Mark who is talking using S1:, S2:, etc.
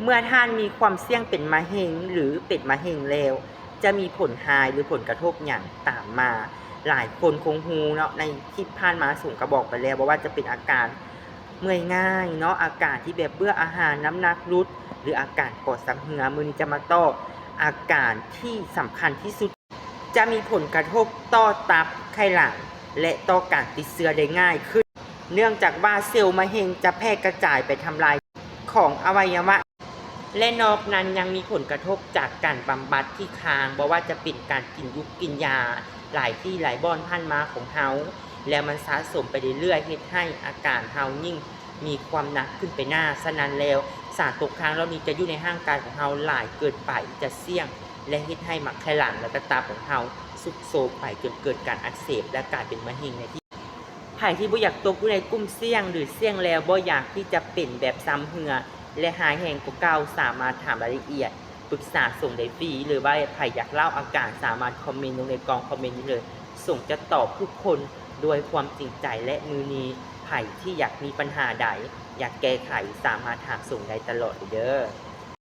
S1: เมื่อท่านมีความเสี่ยงเป็นมะเร็งหรือเป็นมะเร็งแล้วจะมีผลหายหรือผลกระทบอย่างตามมาหลายคนคงฮู้เนาะในคลิปผ่านมาส่งกระบอกไปแล้วว่าจะเป็นอาการเมื่อยง่ายเนาะอาการที่แบบเบื่ออาหารน้ำหนักลดหรืออาการปอดสั่งเหือมื้อนี้จะมาต่ออาการที่สำคัญที่สุดจะมีผลกระทบต่อตับไขหลังและต่อการติดเชื้อได้ง่ายขึ้นเนื่องจากว่าเซลล์มะเร็งจะแพร่กระจายไปทำลายของอวัยวะและนอกนั้นยังมีผลกระทบจากการบำบัดที่ค้างบ่ว่าจะเป็นการกินยาหลายที่หลายบ่อนผ่านมาของเฮาแล้วมันสะสมไปเรื่อยๆเฮ็ดให้อาการเฮายิ่งมีความหนักขึ้นไปหน้าฉะนั้นแล้วสารตกค้างเหล่านี้จะอยู่ในร่างกายของเฮาหลายเกินไปจะเสี่ยงและเฮ็ดให้มักไขหลังและก็ตับของเฮาทรุดโทรมไปจนเกิดการอักเสบและกลายเป็นมะเร็งในที่ไผที่บ่อยากตกอยู่ในกลุ่มเสี่ยงหรือเสี่ยงแล้วบ่อยากที่จะเป็นแบบซ้ำเหือและหายแห้งกว่าเก่าสามารถถามรายละเอียดปรึกษาส่งได้ฟรีหรือว่าไผอยากเล่าอาการสามารถคอมเมนต์ลงในกล่องคอมเมนต์นี้เลยส่งจะตอบทุกคนด้วยความจริงใจและมือนี้ไผที่อยากมีปัญหาใดอยากแก้ไขสามารถถามส่งได้ตลอดเด้อ